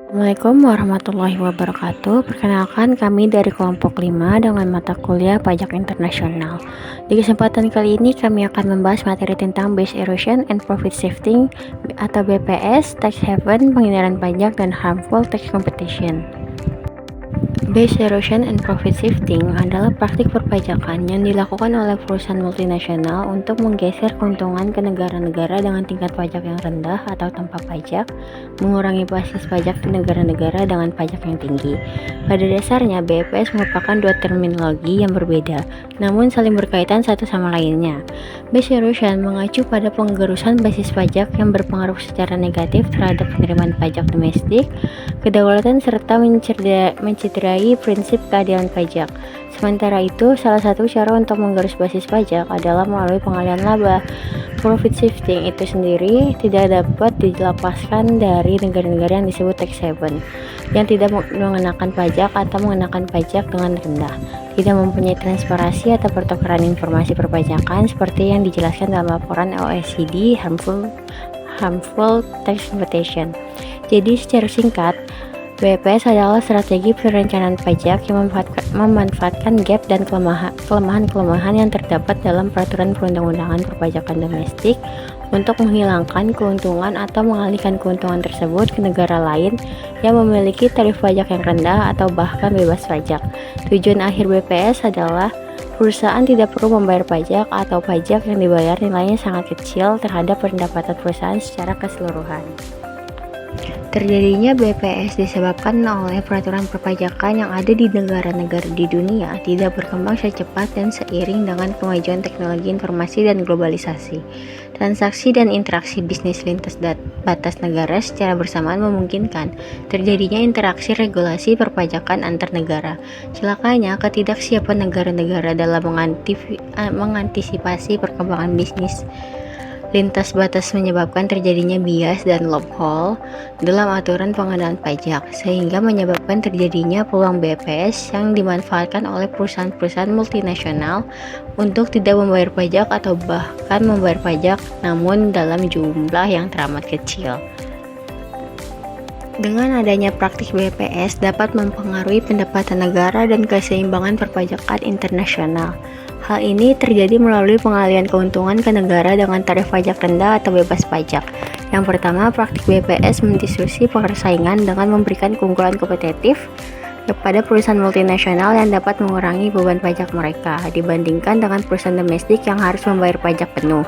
Assalamualaikum warahmatullahi wabarakatuh. Perkenalkan kami dari kelompok 5 dengan mata kuliah Pajak Internasional. Di kesempatan kali ini kami akan membahas materi tentang Base Erosion and Profit Shifting atau BPS, Tax Haven, Penghindaran Pajak, dan Harmful Tax Competition. Base erosion and profit shifting adalah praktik perpajakan yang dilakukan oleh perusahaan multinasional untuk menggeser keuntungan ke negara-negara dengan tingkat pajak yang rendah atau tanpa pajak, mengurangi basis pajak di negara-negara dengan pajak yang tinggi. Pada dasarnya, BPS merupakan dua terminologi yang berbeda, namun saling berkaitan satu sama lainnya. Base erosion mengacu pada penggerusan basis pajak yang berpengaruh secara negatif terhadap penerimaan pajak domestik, kedaulatan serta mencederai prinsip keadilan pajak. Sementara itu, salah satu cara untuk menggerus basis pajak adalah melalui pengalihan laba. Profit shifting itu sendiri tidak dapat dilepaskan dari negara-negara yang disebut tax haven, yang tidak mengenakan pajak atau mengenakan pajak dengan rendah, tidak mempunyai transparansi atau pertukaran informasi perpajakan seperti yang dijelaskan dalam laporan OECD Harmful Tax Competition. Jadi secara singkat, BPS adalah strategi perencanaan pajak yang memanfaatkan gap dan kelemahan-kelemahan yang terdapat dalam peraturan perundang-undangan perpajakan domestik untuk menghilangkan keuntungan atau mengalihkan keuntungan tersebut ke negara lain yang memiliki tarif pajak yang rendah atau bahkan bebas pajak. Tujuan akhir BPS adalah perusahaan tidak perlu membayar pajak atau pajak yang dibayar nilainya sangat kecil terhadap pendapatan perusahaan secara keseluruhan. Terjadinya BPS disebabkan oleh peraturan perpajakan yang ada di negara-negara di dunia tidak berkembang secepat dan seiring dengan kemajuan teknologi informasi dan globalisasi. Transaksi dan interaksi bisnis lintas batas negara secara bersamaan memungkinkan terjadinya interaksi regulasi perpajakan antar negara. Celakanya, ketidaksiapan negara-negara dalam mengantisipasi perkembangan bisnis lintas batas menyebabkan terjadinya bias dan loophole dalam aturan pengenaan pajak, sehingga menyebabkan terjadinya peluang BPS yang dimanfaatkan oleh perusahaan-perusahaan multinasional untuk tidak membayar pajak atau bahkan membayar pajak namun dalam jumlah yang teramat kecil. Dengan adanya praktik BPS dapat mempengaruhi pendapatan negara dan keseimbangan perpajakan internasional. Hal ini terjadi melalui pengalihan keuntungan ke negara dengan tarif pajak rendah atau bebas pajak. Yang pertama, praktik BPS mendistorsi persaingan dengan memberikan keunggulan kompetitif kepada perusahaan multinasional yang dapat mengurangi beban pajak mereka dibandingkan dengan perusahaan domestik yang harus membayar pajak penuh.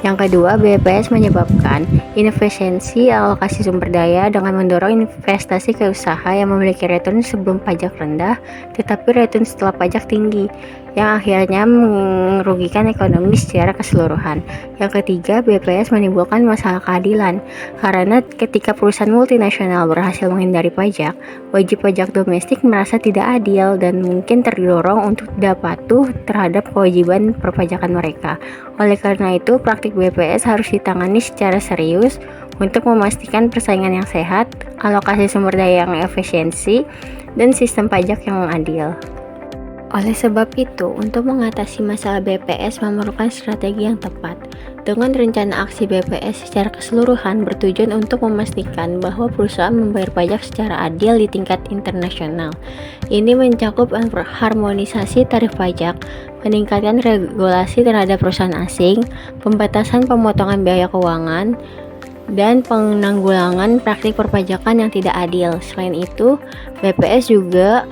Yang kedua, BPS menyebabkan inefisiensi alokasi sumber daya dengan mendorong investasi ke usaha yang memiliki return sebelum pajak rendah tetapi return setelah pajak tinggi, yang akhirnya merugikan ekonomi secara keseluruhan. Yang ketiga, BPS menimbulkan masalah keadilan karena ketika perusahaan multinasional berhasil menghindari pajak, wajib pajak domestik merasa tidak adil dan mungkin terdorong untuk tidak patuh terhadap kewajiban perpajakan mereka. Oleh karena itu, praktik BPS harus ditangani secara serius untuk memastikan persaingan yang sehat, alokasi sumber daya yang efisiensi, dan sistem pajak yang adil. Oleh sebab itu, untuk mengatasi masalah BPS memerlukan strategi yang tepat. Dengan rencana aksi BPS secara keseluruhan bertujuan untuk memastikan bahwa perusahaan membayar pajak secara adil di tingkat internasional. Ini mencakup harmonisasi tarif pajak, meningkatkan regulasi terhadap perusahaan asing, pembatasan pemotongan biaya keuangan, dan penanggulangan praktik perpajakan yang tidak adil. Selain itu, BPS juga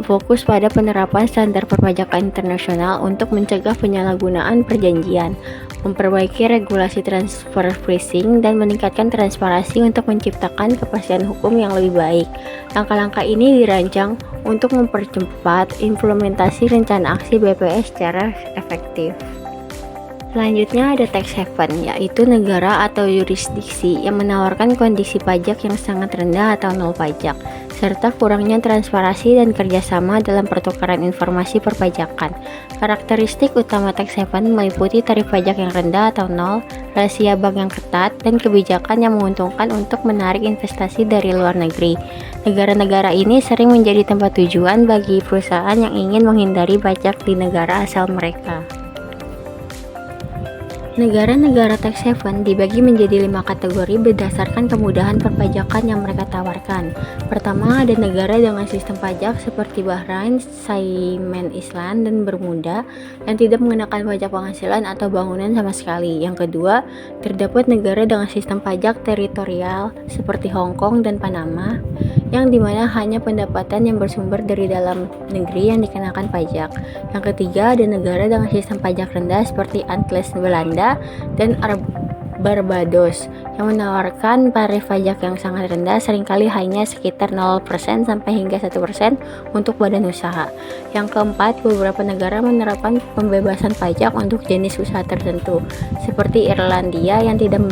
fokus pada penerapan standar perpajakan internasional untuk mencegah penyalahgunaan perjanjian, memperbaiki regulasi transfer pricing, dan meningkatkan transparansi untuk menciptakan kepastian hukum yang lebih baik. Langkah-langkah ini dirancang untuk mempercepat implementasi rencana aksi BPS secara efektif. Selanjutnya ada tax haven, yaitu negara atau yurisdiksi yang menawarkan kondisi pajak yang sangat rendah atau nol pajak, serta kurangnya transparansi dan kerjasama dalam pertukaran informasi perpajakan. Karakteristik utama tax haven meliputi tarif pajak yang rendah atau nol, rahasia bank yang ketat, dan kebijakan yang menguntungkan untuk menarik investasi dari luar negeri. Negara-negara ini sering menjadi tempat tujuan bagi perusahaan yang ingin menghindari pajak di negara asal mereka. Negara-negara tax haven dibagi menjadi 5 kategori berdasarkan kemudahan perpajakan yang mereka tawarkan. Pertama, ada negara dengan sistem pajak seperti Bahrain, Cayman Island, dan Bermuda yang tidak mengenakan pajak penghasilan atau bangunan sama sekali. Yang kedua, terdapat negara dengan sistem pajak teritorial seperti Hong Kong dan Panama, yang dimana hanya pendapatan yang bersumber dari dalam negeri yang dikenakan pajak. Yang ketiga, ada negara dengan sistem pajak rendah seperti Antilles Belanda dan Barbados yang menawarkan tarif pajak yang sangat rendah, seringkali hanya sekitar 0% sampai hingga 1% untuk badan usaha. Yang keempat, beberapa negara menerapkan pembebasan pajak untuk jenis usaha tertentu, seperti Irlandia yang tidak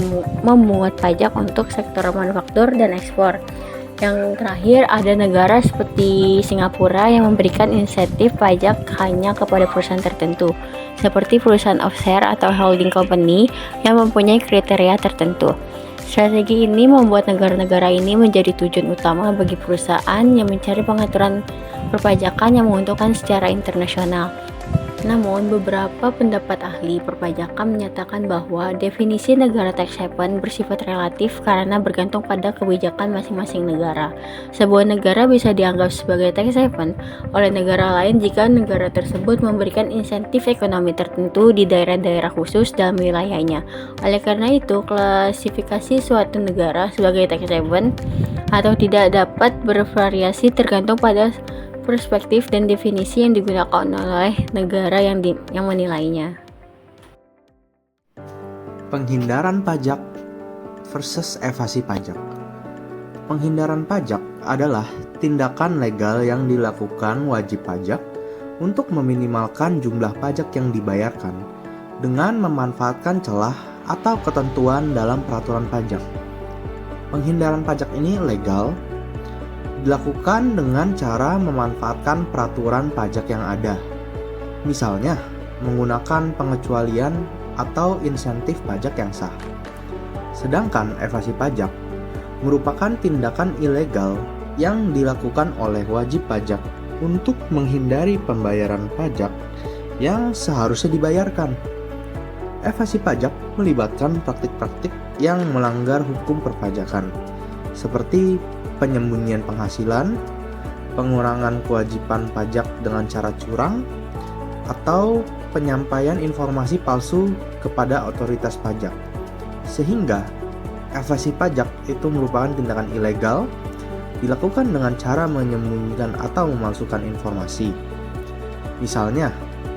memungut pajak untuk sektor manufaktur dan ekspor. Yang terakhir, ada negara seperti Singapura yang memberikan insentif pajak hanya kepada perusahaan tertentu, seperti perusahaan offshore atau holding company yang mempunyai kriteria tertentu. Strategi ini membuat negara-negara ini menjadi tujuan utama bagi perusahaan yang mencari pengaturan perpajakan yang menguntungkan secara internasional. Namun, beberapa pendapat ahli perpajakan menyatakan bahwa definisi negara tax haven bersifat relatif karena bergantung pada kebijakan masing-masing negara. Sebuah negara bisa dianggap sebagai tax haven oleh negara lain jika negara tersebut memberikan insentif ekonomi tertentu di daerah-daerah khusus dalam wilayahnya. Oleh karena itu, klasifikasi suatu negara sebagai tax haven atau tidak dapat bervariasi tergantung pada perspektif dan definisi yang digunakan oleh negara yang menilainya. Penghindaran pajak versus evasi pajak. Penghindaran pajak adalah tindakan legal yang dilakukan wajib pajak untuk meminimalkan jumlah pajak yang dibayarkan dengan memanfaatkan celah atau ketentuan dalam peraturan pajak. Penghindaran pajak ini legal dilakukan dengan cara memanfaatkan peraturan pajak yang ada. Misalnya, menggunakan pengecualian atau insentif pajak yang sah. Sedangkan evasi pajak merupakan tindakan ilegal yang dilakukan oleh wajib pajak untuk menghindari pembayaran pajak yang seharusnya dibayarkan. Evasi pajak melibatkan praktik-praktik yang melanggar hukum perpajakan, seperti penyembunyian penghasilan, pengurangan kewajiban pajak dengan cara curang, atau penyampaian informasi palsu kepada otoritas pajak. Sehingga, evasi pajak itu merupakan tindakan ilegal, dilakukan dengan cara menyembunyikan atau memalsukan informasi. Misalnya,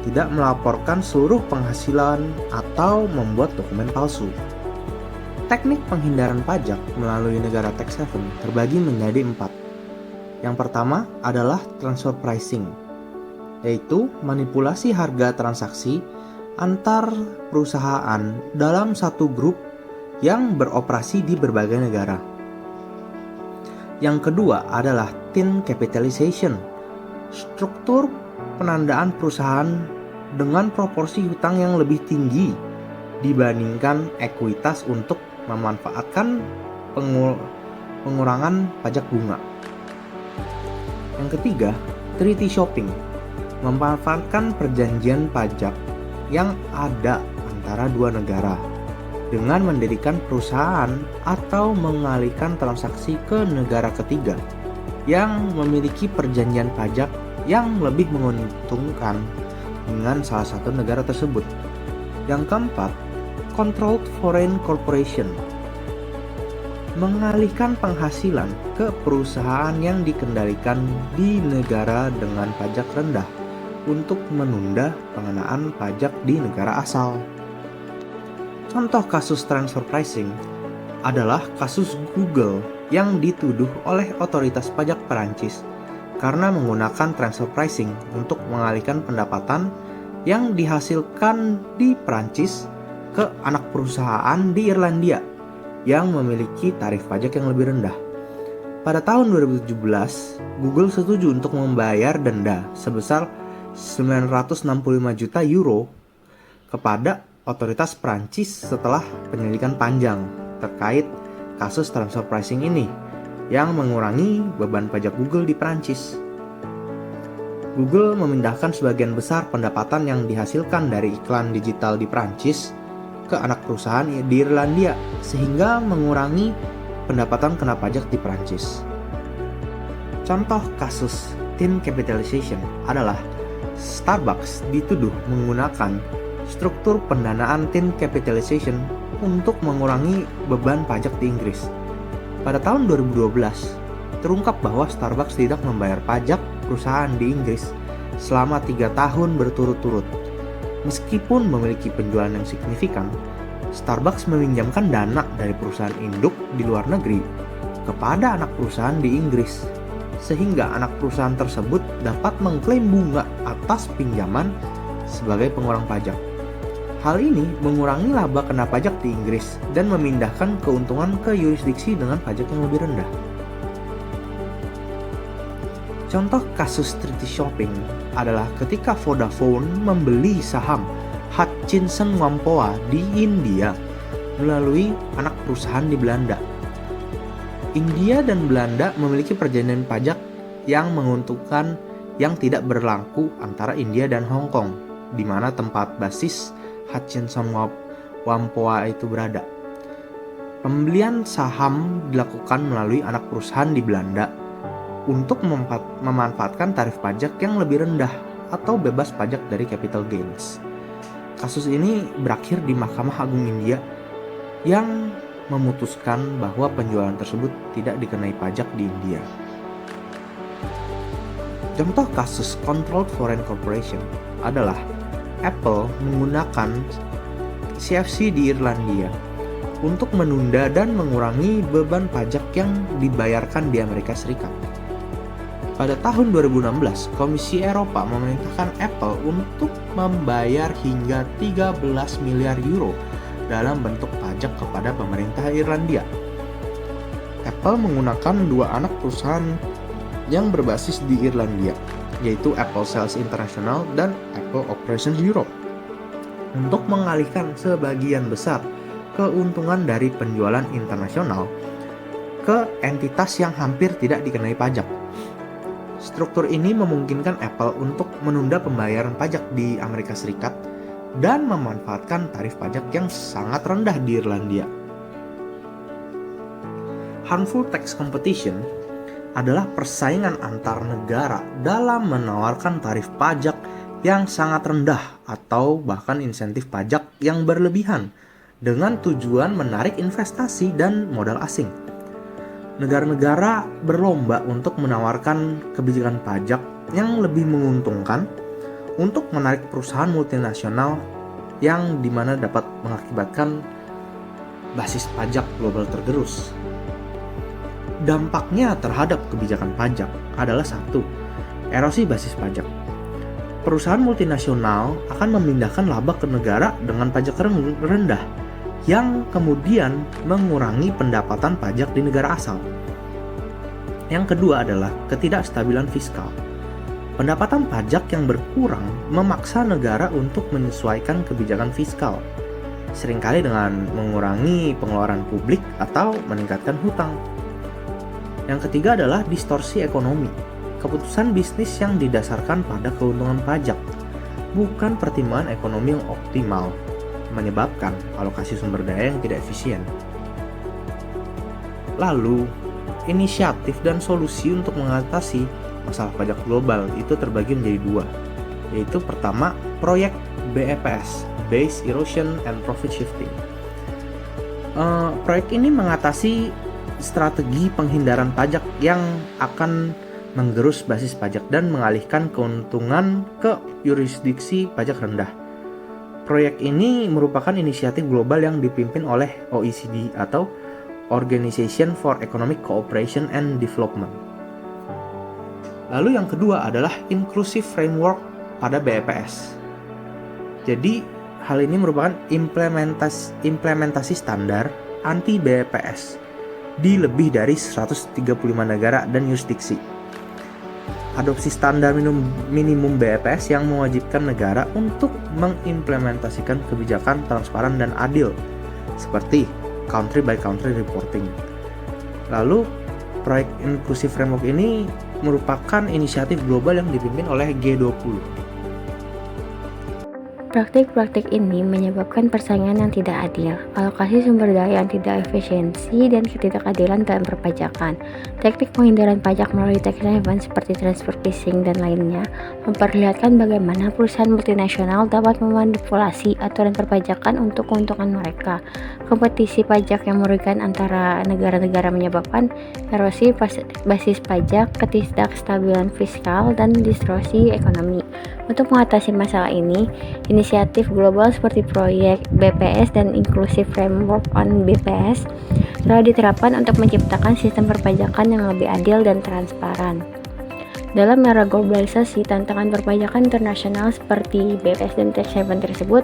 tidak melaporkan seluruh penghasilan atau membuat dokumen palsu. Teknik penghindaran pajak melalui negara tax haven terbagi menjadi 4. Yang pertama adalah transfer pricing, yaitu manipulasi harga transaksi antar perusahaan dalam satu grup yang beroperasi di berbagai negara. Yang kedua adalah tin capitalization, struktur penandaan perusahaan dengan proporsi hutang yang lebih tinggi dibandingkan ekuitas untuk memanfaatkan pengurangan pajak bunga. Yang ketiga, treaty shopping, memanfaatkan perjanjian pajak yang ada antara dua negara dengan mendirikan perusahaan atau mengalihkan transaksi ke negara ketiga yang memiliki perjanjian pajak yang lebih menguntungkan dengan salah satu negara tersebut. Yang keempat, controlled foreign corporation, mengalihkan penghasilan ke perusahaan yang dikendalikan di negara dengan pajak rendah untuk menunda pengenaan pajak di negara asal. Contoh kasus transfer pricing adalah kasus Google yang dituduh oleh otoritas pajak Perancis karena menggunakan transfer pricing untuk mengalihkan pendapatan yang dihasilkan di Perancis ke anak perusahaan di Irlandia yang memiliki tarif pajak yang lebih rendah. Pada tahun 2017, Google setuju untuk membayar denda sebesar 965 juta euro kepada otoritas Prancis setelah penyelidikan panjang terkait kasus transfer pricing ini yang mengurangi beban pajak Google di Prancis. Google memindahkan sebagian besar pendapatan yang dihasilkan dari iklan digital di Prancis ke anak perusahaan di Irlandia sehingga mengurangi pendapatan kena pajak di Perancis. Contoh kasus tin capitalization adalah Starbucks dituduh menggunakan struktur pendanaan tin capitalization untuk mengurangi beban pajak di Inggris. Pada tahun 2012, terungkap bahwa Starbucks tidak membayar pajak perusahaan di Inggris selama 3 tahun berturut-turut. Meskipun memiliki penjualan yang signifikan, Starbucks meminjamkan dana dari perusahaan induk di luar negeri kepada anak perusahaan di Inggris, sehingga anak perusahaan tersebut dapat mengklaim bunga atas pinjaman sebagai pengurang pajak. Hal ini mengurangi laba kena pajak di Inggris dan memindahkan keuntungan ke yurisdiksi dengan pajak yang lebih rendah. Contoh kasus treaty shopping adalah ketika Vodafone membeli saham Hutchinson Whampoa di India melalui anak perusahaan di Belanda. India dan Belanda memiliki perjanjian pajak yang menguntungkan yang tidak berlaku antara India dan Hong Kong, di mana tempat basis Hutchinson Whampoa itu berada. Pembelian saham dilakukan melalui anak perusahaan di Belanda untuk memanfaatkan tarif pajak yang lebih rendah atau bebas pajak dari capital gains. Kasus ini berakhir di Mahkamah Agung India yang memutuskan bahwa penjualan tersebut tidak dikenai pajak di India. Contoh kasus controlled foreign corporation adalah Apple menggunakan CFC di Irlandia untuk menunda dan mengurangi beban pajak yang dibayarkan di Amerika Serikat. Pada tahun 2016, Komisi Eropa memerintahkan Apple untuk membayar hingga 13 miliar euro dalam bentuk pajak kepada pemerintah Irlandia. Apple menggunakan 2 anak perusahaan yang berbasis di Irlandia, yaitu Apple Sales International dan Apple Operations Europe, untuk mengalihkan sebagian besar keuntungan dari penjualan internasional ke entitas yang hampir tidak dikenai pajak. Struktur ini memungkinkan Apple untuk menunda pembayaran pajak di Amerika Serikat dan memanfaatkan tarif pajak yang sangat rendah di Irlandia. Harmful tax competition adalah persaingan antar negara dalam menawarkan tarif pajak yang sangat rendah atau bahkan insentif pajak yang berlebihan dengan tujuan menarik investasi dan modal asing. Negara-negara berlomba untuk menawarkan kebijakan pajak yang lebih menguntungkan untuk menarik perusahaan multinasional yang dimana dapat mengakibatkan basis pajak global tergerus. Dampaknya terhadap kebijakan pajak adalah 1. Erosi basis pajak. Perusahaan multinasional akan memindahkan laba ke negara dengan pajak rendah yang kemudian mengurangi pendapatan pajak di negara asal. Yang kedua adalah ketidakstabilan fiskal. Pendapatan pajak yang berkurang memaksa negara untuk menyesuaikan kebijakan fiskal, seringkali dengan mengurangi pengeluaran publik atau meningkatkan hutang. Yang ketiga adalah distorsi ekonomi. Keputusan bisnis yang didasarkan pada keuntungan pajak, bukan pertimbangan ekonomi yang optimal, menyebabkan alokasi sumber daya yang tidak efisien. Lalu, inisiatif dan solusi untuk mengatasi masalah pajak global itu terbagi menjadi 2, yaitu pertama, proyek BEPS, Base Erosion and Profit Shifting. Proyek ini mengatasi strategi penghindaran pajak yang akan menggerus basis pajak dan mengalihkan keuntungan ke yurisdiksi pajak rendah. Proyek ini merupakan inisiatif global yang dipimpin oleh OECD atau Organization for Economic Cooperation and Development. Lalu yang kedua adalah Inclusive Framework pada BEPS. Jadi hal ini merupakan implementasi standar anti BEPS di lebih dari 135 negara dan yurisdiksi. Adopsi standar minimum BEPS yang mewajibkan negara untuk mengimplementasikan kebijakan transparan dan adil, seperti country by country reporting. Lalu, proyek Inclusive Framework ini merupakan inisiatif global yang dipimpin oleh G20. Praktik-praktik ini menyebabkan persaingan yang tidak adil, alokasi sumber daya yang tidak efisiensi, dan ketidakadilan dalam perpajakan. Teknik penghindaran pajak melalui tax haven seperti transfer phishing dan lainnya memperlihatkan bagaimana perusahaan multinasional dapat memanipulasi aturan perpajakan untuk keuntungan mereka. Kompetisi pajak yang merugikan antara negara-negara menyebabkan erosi basis pajak, ketidakstabilan fiskal, dan distorsi ekonomi. Untuk mengatasi masalah ini, inisiatif global seperti proyek BPS dan Inclusive Framework on BPS telah diterapkan untuk menciptakan sistem perpajakan yang lebih adil dan transparan. Dalam era globalisasi, tantangan perpajakan internasional seperti BPS dan tax haven tersebut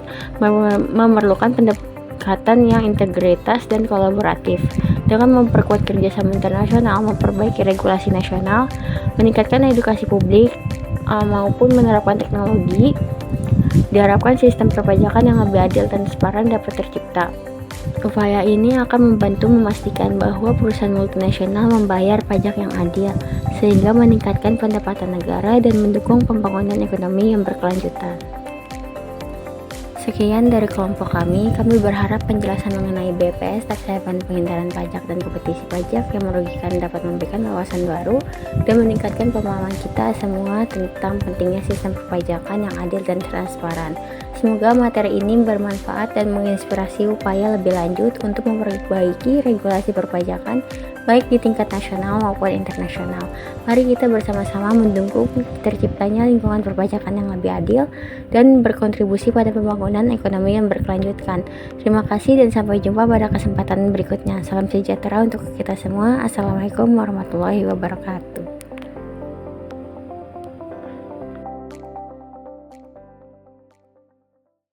memerlukan pendekatan yang integritas dan kolaboratif. Dengan memperkuat kerjasama internasional, memperbaiki regulasi nasional, meningkatkan edukasi publik, maupun menerapkan teknologi, diharapkan sistem perpajakan yang lebih adil dan transparan dapat tercipta. Upaya ini akan membantu memastikan bahwa perusahaan multinasional membayar pajak yang adil, sehingga meningkatkan pendapatan negara dan mendukung pembangunan ekonomi yang berkelanjutan. Sekian dari kelompok kami berharap penjelasan mengenai BPS, tax haven, penghindaran pajak, dan kompetisi pajak yang merugikan dapat memberikan wawasan baru dan meningkatkan pemahaman kita semua tentang pentingnya sistem perpajakan yang adil dan transparan. Semoga materi ini bermanfaat dan menginspirasi upaya lebih lanjut untuk memperbaiki regulasi perpajakan baik di tingkat nasional maupun internasional. Mari kita bersama-sama mendukung terciptanya lingkungan perpajakan yang lebih adil dan berkontribusi pada pembangunan ekonomi yang berkelanjutan. Terima kasih dan sampai jumpa pada kesempatan berikutnya. Salam sejahtera untuk kita semua. Assalamualaikum warahmatullahi wabarakatuh.